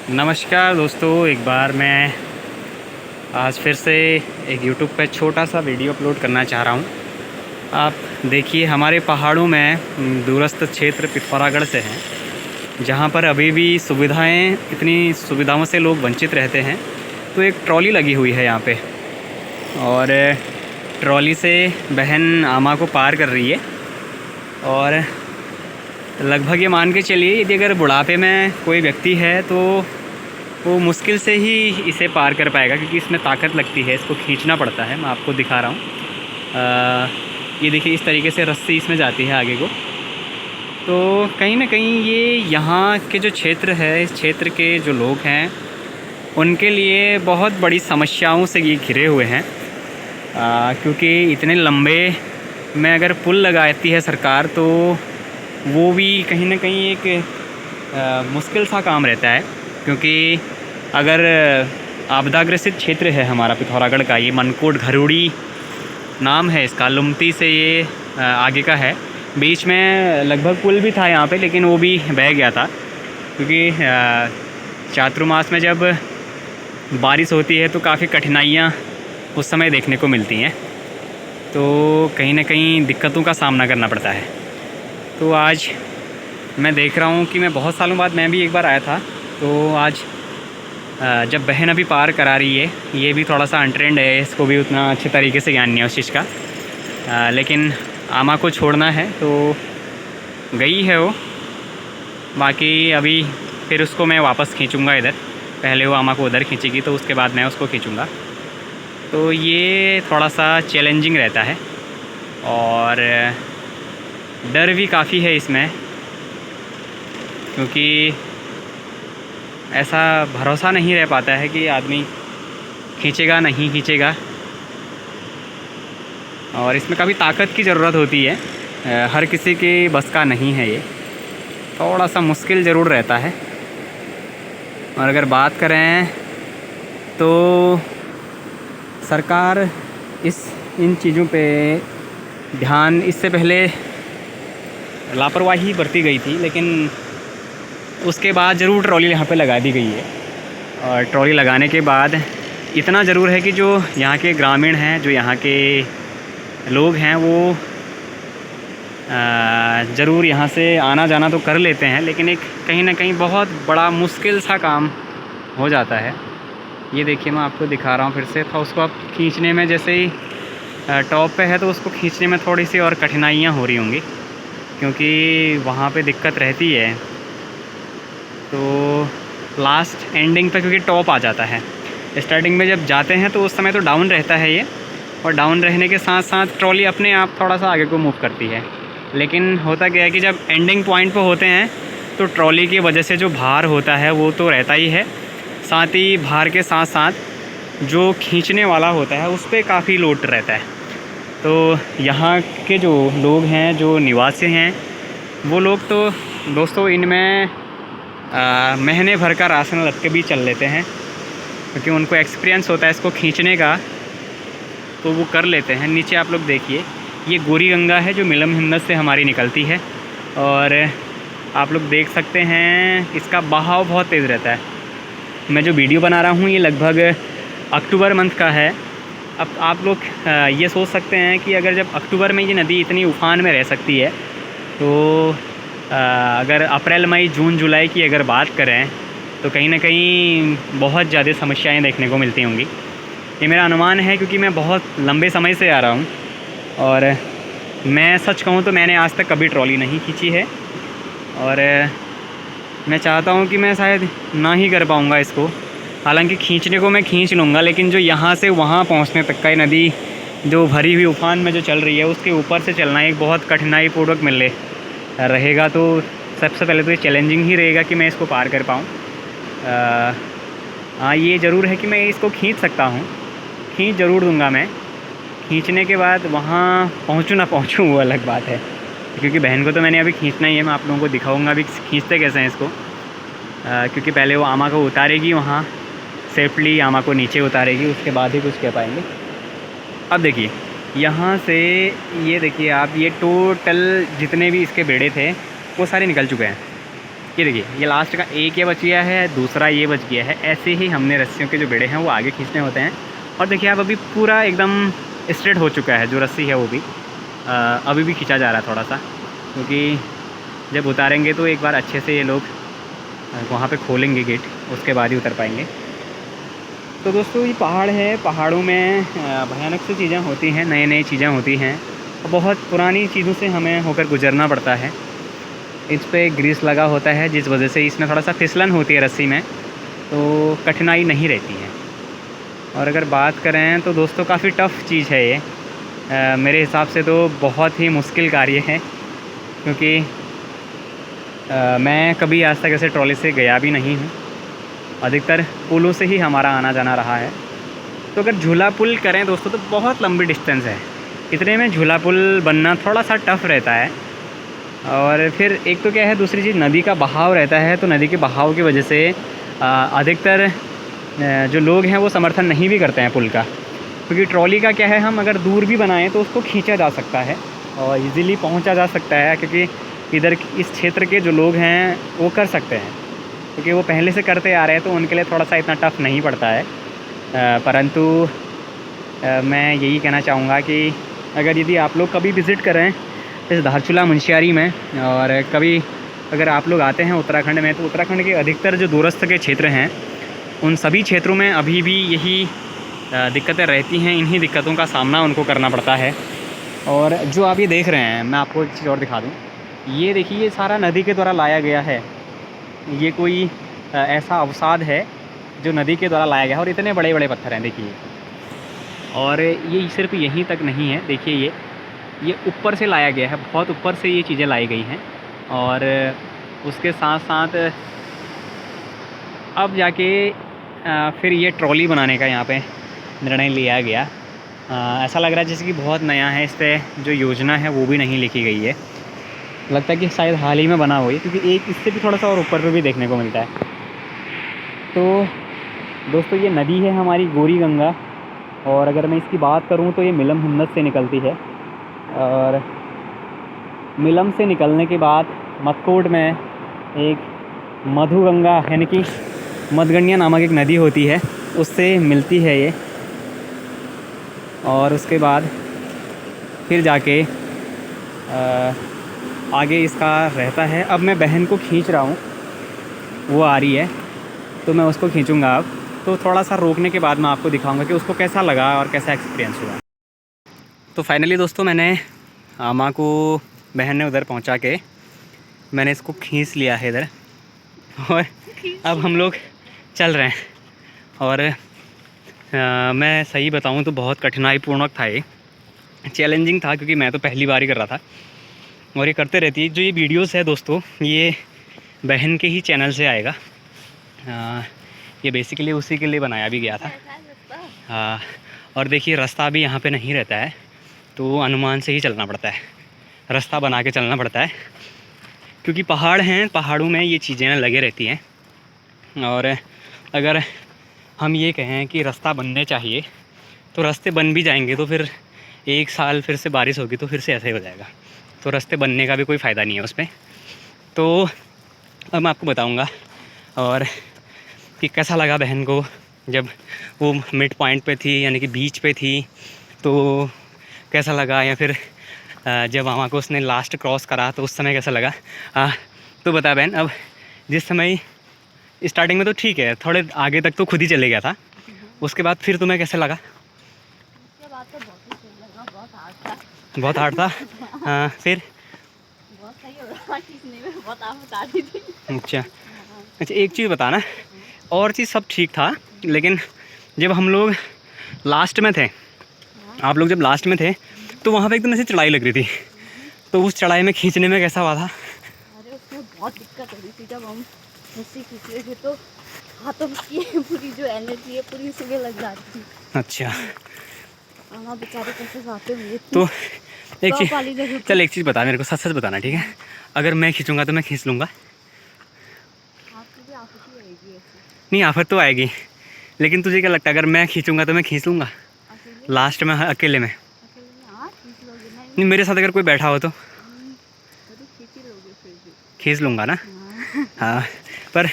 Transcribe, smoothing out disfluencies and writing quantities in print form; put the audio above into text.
नमस्कार दोस्तों, एक बार मैं आज फिर से एक यूट्यूब पे छोटा सा वीडियो अपलोड करना चाह रहा हूँ। आप देखिए, हमारे पहाड़ों में दूरस्थ क्षेत्र पिथौरागढ़ से हैं, जहाँ पर अभी भी इतनी सुविधाओं से लोग वंचित रहते हैं। तो एक ट्रॉली लगी हुई है यहाँ पे, और ट्रॉली से बहन आमा को पार कर रही है। और लगभग ये मान के चलिए, यदि अगर बुढ़ापे में कोई व्यक्ति है तो वो मुश्किल से ही इसे पार कर पाएगा, क्योंकि इसमें ताकत लगती है, इसको खींचना पड़ता है। मैं आपको दिखा रहा हूँ। ये देखिए, इस तरीके से रस्सी इसमें जाती है आगे को। तो कहीं ना कहीं ये यहाँ के जो क्षेत्र है, इस क्षेत्र के जो लोग हैं, उनके लिए बहुत बड़ी समस्याओं से ये घिरे हुए हैं। क्योंकि इतने लंबे में अगर पुल लगाती है सरकार, तो वो भी कहीं ना कहीं एक मुश्किल सा काम रहता है। क्योंकि अगर आपदाग्रसित क्षेत्र है हमारा पिथौरागढ़ का, ये मनकोट घरोड़ी नाम है इसका, लुमती से ये आगे का है। बीच में लगभग पुल भी था यहाँ पे, लेकिन वो भी बह गया था, क्योंकि चातुर्मास में जब बारिश होती है तो काफ़ी कठिनाइयाँ उस समय देखने को मिलती हैं। तो कहीं ना कहीं दिक्कतों का सामना करना पड़ता है। तो आज मैं देख रहा हूँ कि मैं बहुत सालों बाद मैं भी एक बार आया था। तो आज जब बहन अभी पार करा रही है, ये भी थोड़ा सा अनट्रेंड है, इसको भी उतना अच्छे तरीके से ज्ञान नहीं है उस चीज़ का। लेकिन आमा को छोड़ना है तो गई है वो। बाकी अभी फिर उसको मैं वापस खींचूँगा इधर। पहले वो आमा को उधर खींचेगी, तो उसके बाद मैं उसको खींचूँगा। तो ये थोड़ा सा चैलेंजिंग रहता है, और डर भी काफ़ी है इसमें, क्योंकि ऐसा भरोसा नहीं रह पाता है कि आदमी खींचेगा नहीं खींचेगा, और इसमें काफ़ी ताकत की ज़रूरत होती है। हर किसी के बस का नहीं है ये, थोड़ा सा मुश्किल ज़रूर रहता है। और अगर बात करें तो सरकार इन चीज़ों पे ध्यान इससे पहले लापरवाही बरती गई थी, लेकिन उसके बाद ज़रूर ट्रॉली यहाँ पे लगा दी गई है। और ट्रॉली लगाने के बाद इतना ज़रूर है कि जो यहाँ के ग्रामीण हैं, जो यहाँ के लोग हैं, वो ज़रूर यहाँ से आना जाना तो कर लेते हैं, लेकिन एक कहीं ना कहीं बहुत बड़ा मुश्किल सा काम हो जाता है। ये देखिए, मैं आपको दिखा रहा हूँ फिर से। तो उसको आप खींचने में, जैसे ही टॉप पे है तो उसको खींचने में थोड़ी सी और कठिनाइयाँ हो रही होंगी, क्योंकि वहाँ पे दिक्कत रहती है। तो लास्ट एंडिंग पे क्योंकि टॉप आ जाता है, स्टार्टिंग में जब जाते हैं तो उस समय तो डाउन रहता है ये, और डाउन रहने के साथ साथ ट्रॉली अपने आप थोड़ा सा आगे को मूव करती है। लेकिन होता क्या है कि जब एंडिंग पॉइंट पे होते हैं तो ट्रॉली की वजह से जो भार होता है वो तो रहता ही है, साथ ही भार के साथ साथ जो खींचने वाला होता है उस पर काफ़ी लोड रहता है। तो यहाँ के जो लोग हैं, जो निवासी हैं, वो लोग तो दोस्तों इनमें महीने भर का राशन रख के भी चल लेते हैं, क्योंकि उनको एक्सपीरियंस होता है इसको खींचने का, तो वो कर लेते हैं। नीचे आप लोग देखिए, ये गोरी गंगा है जो मिलम हिन्नत से हमारी निकलती है, और आप लोग देख सकते हैं इसका बहाव बहुत तेज़ रहता है। मैं जो वीडियो बना रहा हूँ ये लगभग अक्टूबर मंथ का है। अब आप लोग ये सोच सकते हैं कि अगर जब अक्टूबर में ये नदी इतनी उफान में रह सकती है, तो अगर अप्रैल मई जून जुलाई की अगर बात करें तो कहीं ना कहीं बहुत ज़्यादा समस्याएं देखने को मिलती होंगी। ये मेरा अनुमान है, क्योंकि मैं बहुत लंबे समय से आ रहा हूँ, और मैं सच कहूँ तो मैंने आज तक कभी ट्रॉली नहीं खींची है, और मैं चाहता हूँ कि मैं शायद ना ही कर पाऊँगा इसको। हालांकि खींचने को मैं खींच लूँगा, लेकिन जो यहाँ से वहाँ पहुँचने तक का ये नदी जो भरी हुई उफान में जो चल रही है, उसके ऊपर से चलना एक बहुत कठिनाईपूर्वक मिले रहेगा। तो सबसे पहले तो ये चैलेंजिंग ही रहेगा कि मैं इसको पार कर पाऊँ। हाँ, ये ज़रूर है कि मैं इसको खींच सकता हूँ, खींच ज़रूर दूँगा मैं। खींचने के बाद वहाँ पहुँचूँ ना पहुँचूँ वो अलग बात है, क्योंकि बहन को तो मैंने अभी खींचना ही है। मैं आप लोगों को दिखाऊँगा अभी खींचते कैसे हैं इसको, क्योंकि पहले वो आमा को उतारेगी, वहाँ सेफली आमा को नीचे उतारेगी, उसके बाद ही कुछ कह पाएंगे। अब देखिए, यहाँ से ये देखिए आप, ये टोटल जितने भी इसके बेड़े थे वो सारे निकल चुके हैं। ये देखिए, ये लास्ट का एक ये बच गया है, दूसरा ये बच गया है। ऐसे ही हमने रस्सियों के जो बेड़े हैं वो आगे खींचने होते हैं। और देखिए आप अभी पूरा एकदम स्ट्रेट हो चुका है, जो रस्सी है वो भी अभी भी खींचा जा रहा है थोड़ा सा, क्योंकि जब उतारेंगे तो एक बार अच्छे से ये लोग वहाँ पे खोलेंगे गेट, उसके बाद ही उतर पाएंगे। तो दोस्तों ये पहाड़ है, पहाड़ों में भयानक सी चीज़ें होती हैं, नई नई चीज़ें होती हैं, और बहुत पुरानी चीज़ों से हमें होकर गुजरना पड़ता है। इस पे ग्रीस लगा होता है, जिस वजह से इसमें थोड़ा सा फिसलन होती है रस्सी में, तो कठिनाई नहीं रहती है। और अगर बात करें तो दोस्तों काफ़ी टफ़ चीज़ है ये, मेरे हिसाब से तो बहुत ही मुश्किल कार्य है, क्योंकि मैं कभी आज तक ऐसे ट्रॉली से गया भी नहीं हूँ, अधिकतर पुलों से ही हमारा आना जाना रहा है। तो अगर झूला पुल करें दोस्तों तो बहुत लंबी डिस्टेंस है, इतने में झूला पुल बनना थोड़ा सा टफ़ रहता है। और फिर एक तो क्या है, दूसरी चीज़ नदी का बहाव रहता है, तो नदी के बहाव की वजह से अधिकतर जो लोग हैं वो समर्थन नहीं भी करते हैं पुल का, क्योंकि ट्रॉली का क्या है, हम अगर दूर भी बनाएं तो उसको खींचा जा सकता है और इजीली पहुंचा जा सकता है, क्योंकि इधर इस क्षेत्र के जो लोग हैं वो कर सकते हैं, क्योंकि वो पहले से करते आ रहे हैं, तो उनके लिए थोड़ा सा इतना टफ़ नहीं पड़ता है। परंतु मैं यही कहना चाहूँगा कि अगर यदि आप लोग कभी विज़िट करें इस धारचूला मुंशियारी में, और कभी अगर आप लोग आते हैं उत्तराखंड में, तो उत्तराखंड के अधिकतर जो दूरस्थ के क्षेत्र हैं उन सभी क्षेत्रों में अभी भी यही दिक्कतें रहती हैं, इन्हीं दिक्कतों का सामना उनको करना पड़ता है। और जो आप ये देख रहे हैं, मैं आपको एक चीज़ और दिखा दूँ, ये देखिए, ये सारा नदी के द्वारा लाया गया है, ये कोई ऐसा अवसाद है जो नदी के द्वारा लाया गया है, और इतने बड़े बड़े पत्थर हैं देखिए। और ये सिर्फ यहीं तक नहीं है, देखिए ये ऊपर से लाया गया है, बहुत ऊपर से ये चीज़ें लाई गई हैं। और उसके साथ साथ अब जाके फिर ये ट्रॉली बनाने का यहाँ पे निर्णय लिया गया। ऐसा लग रहा है जैसे कि बहुत नया है, इस पर जो योजना है वो भी नहीं लिखी गई है, लगता है कि शायद हाल ही में बना हुआ है, क्योंकि एक इससे भी थोड़ा सा और ऊपर पे भी देखने को मिलता है। तो दोस्तों ये नदी है हमारी गौरी गंगा, और अगर मैं इसकी बात करूं तो ये मिलम हिम्मत से निकलती है, और मिलम से निकलने के बाद मदकोट में एक मधु गंगा यानी कि मधगंडिया नामक एक नदी होती है, उससे मिलती है ये। और उसके बाद फिर जाके आगे इसका रहता है। अब मैं बहन को खींच रहा हूँ, वो आ रही है, तो मैं उसको खींचूँगा अब। तो थोड़ा सा रोकने के बाद मैं आपको दिखाऊंगा कि उसको कैसा लगा और कैसा एक्सपीरियंस हुआ। तो फाइनली दोस्तों मैंने आमा को बहन ने उधर पहुंचा के मैंने इसको खींच लिया है इधर, और अब हम लोग चल रहे हैं। और मैं सही बताऊं तो बहुत कठिनाईपूर्वक था, ये चैलेंजिंग था, क्योंकि मैं तो पहली बार ही कर रहा था। और ये करते रहती है, जो ये वीडियोस है दोस्तों ये बहन के ही चैनल से आएगा। ये बेसिकली उसी के लिए बनाया भी गया था। और देखिए रास्ता भी यहाँ पे नहीं रहता है, तो अनुमान से ही चलना पड़ता है, रास्ता बना के चलना पड़ता है, क्योंकि पहाड़ हैं, पहाड़ों में ये चीज़ें लगे रहती हैं। और अगर हम ये कहें कि रास्ता बनने चाहिए, तो रास्ते बन भी जाएंगे तो फिर एक साल फिर से बारिश होगी तो फिर से ऐसा ही हो जाएगा, तो रास्ते बनने का भी कोई फ़ायदा नहीं है उसमें। तो अब मैं आपको बताऊंगा और कि कैसा लगा बहन को जब वो मिड पॉइंट पे थी, यानी कि बीच पे थी, तो कैसा लगा, या फिर जब मामा को उसने लास्ट क्रॉस करा तो उस समय कैसा लगा। तो बता बहन, अब जिस समय स्टार्टिंग में तो ठीक है, थोड़े आगे तक तो खुद ही चले गया था, उसके बाद फिर तुम्हें कैसे लगा? उसके बाद तो बहुत ही लगा, बहुत हार्ड था। बहुत हार्ड था। हाँ, फिर बहुत सही हो रहा, खींचने में बहुत आफत आ रही थी। अच्छा, एक चीज़ बताना, और चीज़ सब ठीक था, लेकिन जब हम लोग लास्ट में थे, आप लोग जब लास्ट में थे, तो वहाँ पे एकदम ऐसी चढ़ाई लग रही थी, तो उस चढ़ाई में खींचने में कैसा हुआ था? अरे उसमें बहुत दिक्कत हो रही थी, जब हम रस्सी खींच रहे थे तो हाथों की पूरी जो एनर्जी है पूरी सुबह लग जाती थी। अच्छा, हम बेचारे कैसे जाते हुए। तो एक चीज़, चल एक चीज़ बता मेरे को, सच सच बताना, ठीक है? अगर मैं खींचूँगा तो मैं खींच लूँगा? आपकी भी आफत ही आएगी ऐसी। नहीं, आफत तो आएगी, लेकिन तुझे क्या लगता है अगर मैं खींचूँगा तो मैं खींच लूँगा लास्ट में, अकेले में? हाँ, खींच लोगे ना। नहीं, मेरे साथ अगर कोई बैठा हो तो खींच ही लोगे फिर भी। खींच लूँगा ना? हाँ। हाँ, पर